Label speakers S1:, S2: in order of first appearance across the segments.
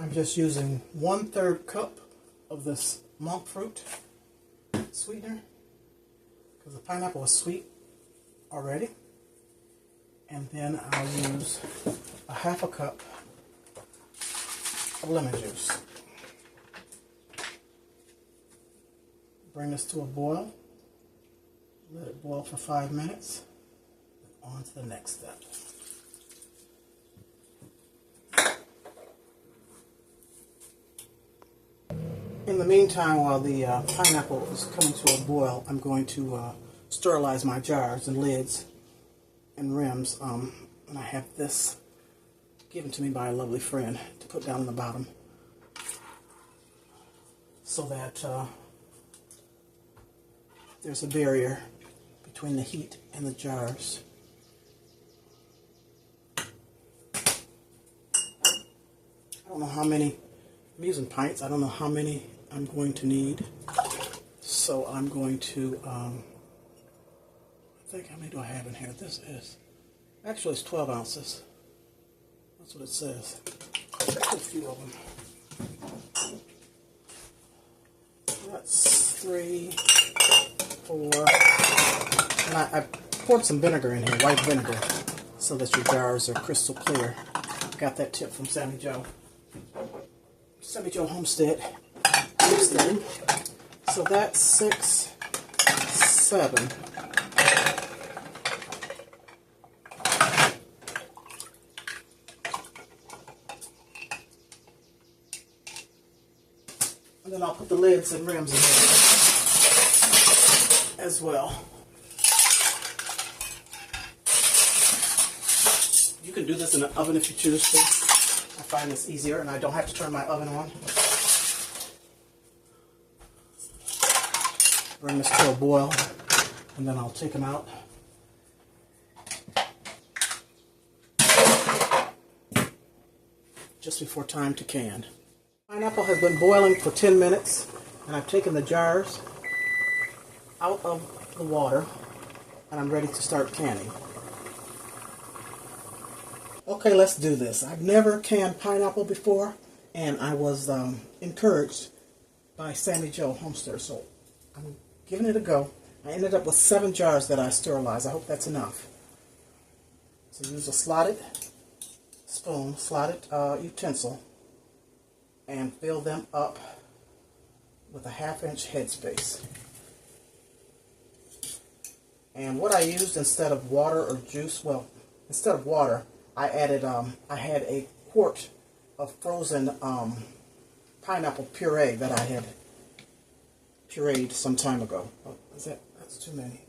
S1: I'm just using 1/3 cup of this monk fruit sweetener because the pineapple is sweet already. And then I'll use a 1/2 cup of lemon juice. Bring this to a boil. Let it boil for 5 minutes. On to the next step. In the meantime, while the pineapple is coming to a boil, I'm going to sterilize my jars and lids and rims. And I have this given to me by a lovely friend to put down on the bottom so that there's a barrier between the heat and the jars. I don't know how many, I'm using pints, I don't know how many I'm going to need. So I'm going to, I think, how many do I have in here? This is, actually it's 12 ounces. That's what it says. A few of them. That's 3, 4, and I poured some vinegar in here, white vinegar, so that your jars are crystal clear. Got that tip from Sammy Joe. Sammy Joe Homestead. So that's 6, 7. And then I'll put the lids and rims in here as well. You can do this in the oven if you choose to. I find this easier and I don't have to turn my oven on. Bring this to a boil and then I'll take them out. Just before time to can. Pineapple has been boiling for 10 minutes and I've taken the jars out of the water and I'm ready to start canning. Okay, let's do this. I've never canned pineapple before and I was encouraged by Sammy Joe Homestead, so I'm giving it a go. I ended up with 7 jars that I sterilized. I hope that's enough. So use a slotted spoon, slotted utensil, and fill them up with a 1/2 inch headspace. And what I used instead of water or juice, well, instead of water, I added, I had a quart of frozen pineapple puree that I had pureed some time ago. Oh, that's too many.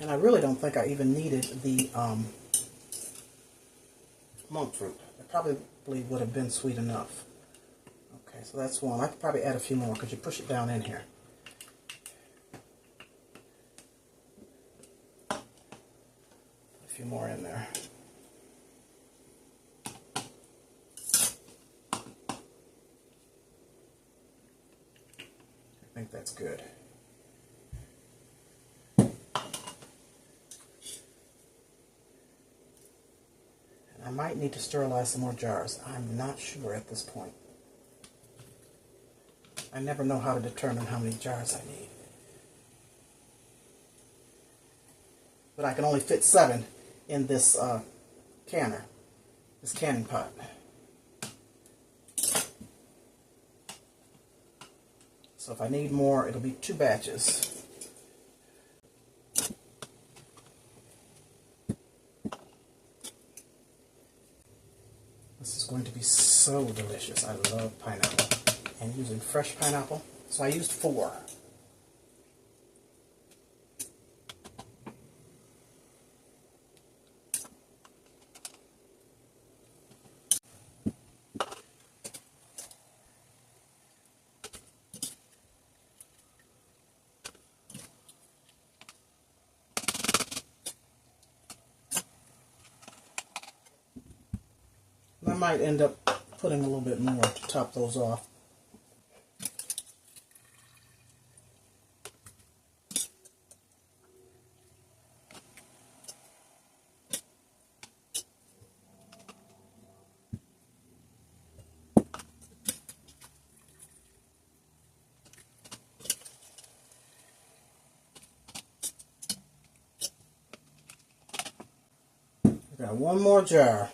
S1: And I really don't think I even needed the monk fruit. It probably would have been sweet enough. Okay, so that's one. I could probably add a few more because you push it down in here. A few more in there. I think that's good. I might need to sterilize some more jars. I'm not sure at this point. I never know how to determine how many jars I need. But I can only fit 7 in this canner, this canning pot. So if I need more, it'll be 2 batches. This is going to be so delicious. I love pineapple. And using fresh pineapple. So I used 4. I might end up putting a little bit more to top those off. got one more jar.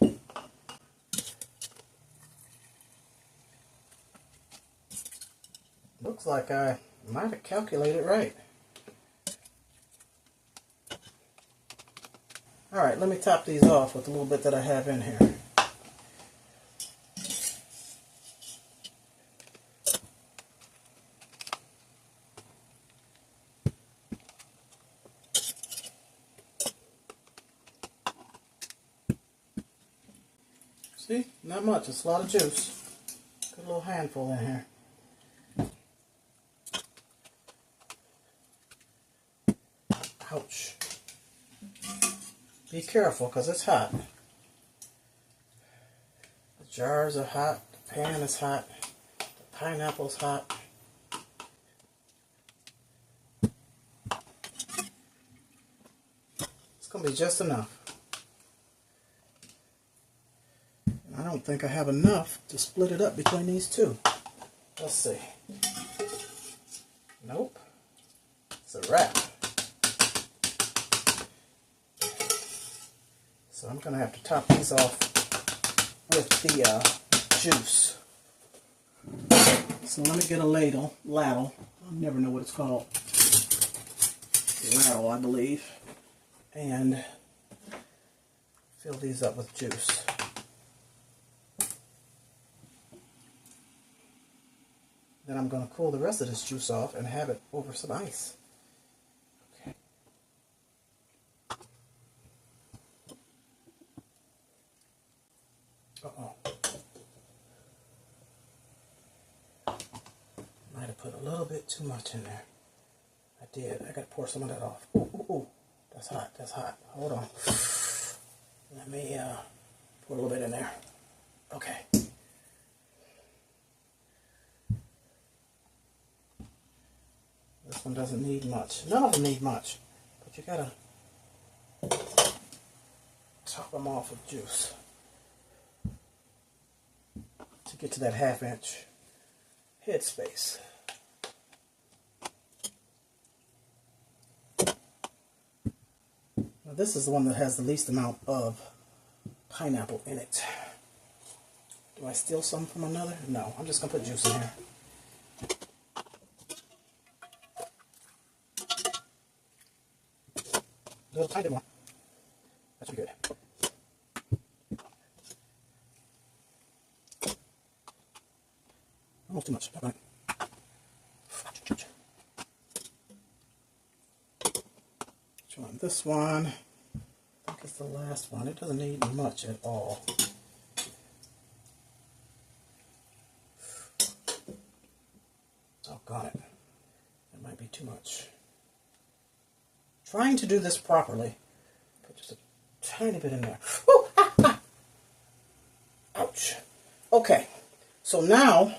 S1: Looks like I might have calculated right. Alright, let me top these off with a little bit that I have in here. See? Not much. It's a lot of juice. Got a little handful in here. Ouch. Be careful because it's hot. The jars are hot. The pan is hot. The pineapple's hot. It's going to be just enough. I don't think I have enough to split it up between these two. Let's see. Nope. It's a wrap. So I'm going to have to top these off with the juice. So let me get a ladle. I never know what it's called. Ladle, I believe. And fill these up with juice. Then I'm going to cool the rest of this juice off and have it over some ice. Okay. Uh-oh. Might have put a little bit too much in there. I did. I got to pour some of that off. Ooh, ooh, ooh. That's hot. That's hot. Hold on. Let me pour a little bit in there. Okay. This one doesn't need much. None of them need much. But you gotta top them off with juice to get to that 1/2 inch head space. Now this is the one that has the least amount of pineapple in it. Do I steal some from another? No, I'm just gonna put juice in here. A little tiny bit more. That should be good. Almost too much. Right. This one, I think it's the last one. It doesn't need much at all. Oh, got it. That might be too much. Trying to do this properly. Put just a tiny bit in there. Woo! Ah, ah. Ouch. Okay. So now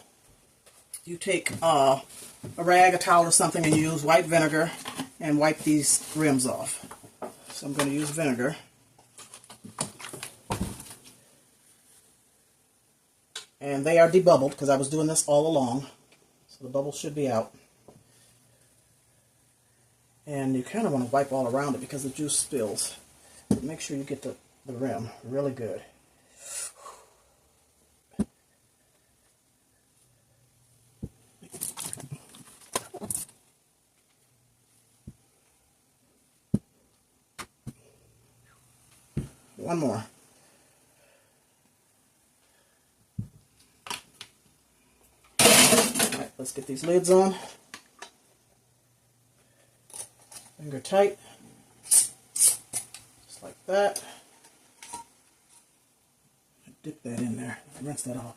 S1: you take a rag, a towel, or something, and you use white vinegar and wipe these rims off. So I'm going to use vinegar. And they are debubbled because I was doing this all along. So the bubbles should be out. And you kind of want to wipe all around it because the juice spills. But make sure you get the rim really good. One more. Alright, let's get these lids on. Finger tight. Just like that. Dip that in there. Rinse that off.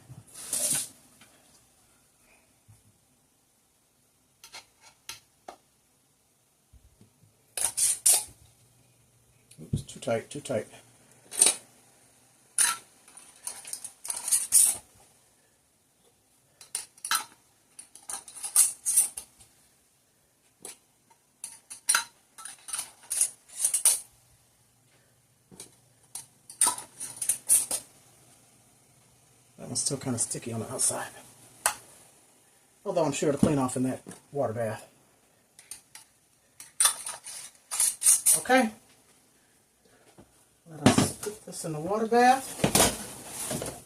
S1: Oops, too tight, too tight. That one's still kind of sticky on the outside. Although I'm sure it'll clean off in that water bath. Okay. Let us put this this in the water bath.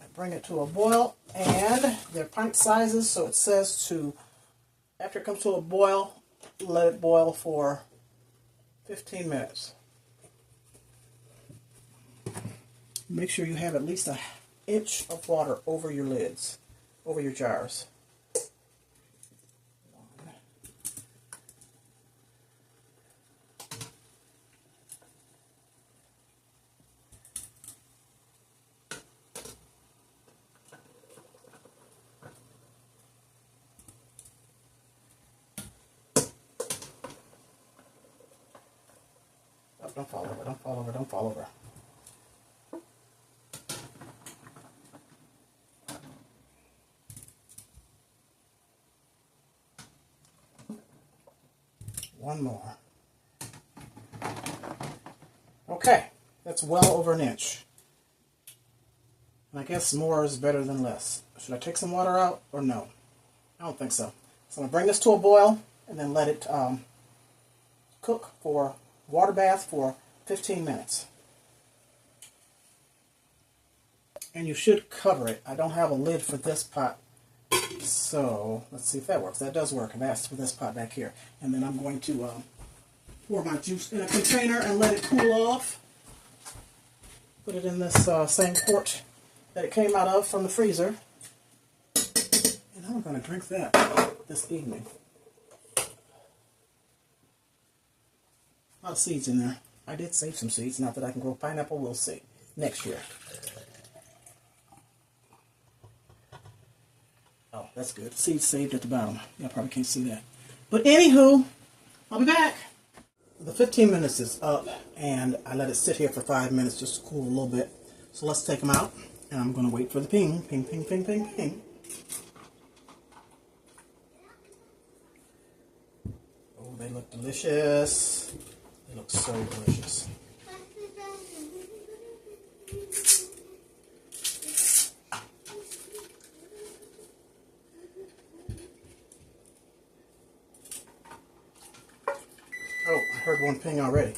S1: I bring it to a boil, and they're pint sizes, so it says to, after it comes to a boil, let it boil for 15 minutes. Make sure you have at least an inch of water over your lids, over your jars. Oh, don't fall over, don't fall over, don't fall over. One more. Okay, that's well over an inch. And I guess more is better than less. Should I take some water out or no? I don't think so. So I'm going to bring this to a boil and then let it cook for water bath for 15 minutes. And you should cover it. I don't have a lid for this pot. So let's see if that works. That does work. I've asked for this pot back here. And then I'm going to pour my juice in a container and let it cool off. Put it in this same quart that it came out of from the freezer. And I'm going to drink that this evening. A lot of seeds in there. I did save some seeds. Not that I can grow pineapple. We'll see next year. Oh, that's good. Seeds saved at the bottom. Y'all probably can't see that. But anywho, I'll be back. The 15 minutes is up, and I let it sit here for 5 minutes just to cool a little bit. So let's take them out, and I'm going to wait for the ping. Ping, ping, ping, ping, ping. Oh, they look delicious. They look so delicious. Oh, I heard one ping already.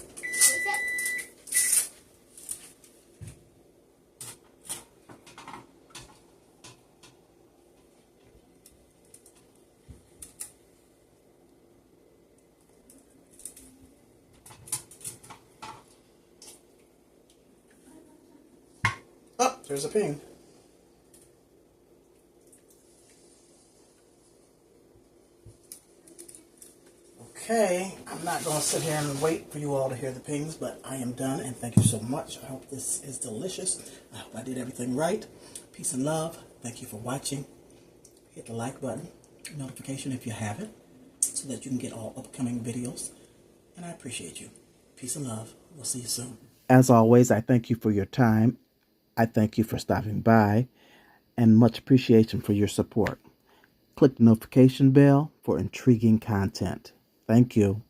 S1: Oh, there's a ping. Okay, I'm not going to sit here and wait for you all to hear the pings, but I am done, and thank you so much. I hope this is delicious. I hope I did everything right. Peace and love. Thank you for watching. Hit the like button, notification if you haven't, so that you can get all upcoming videos. And I appreciate you. Peace and love. We'll see you soon. As always, I thank you for your time. I thank you for stopping by, and much appreciation for your support. Click the notification bell for intriguing content. Thank you.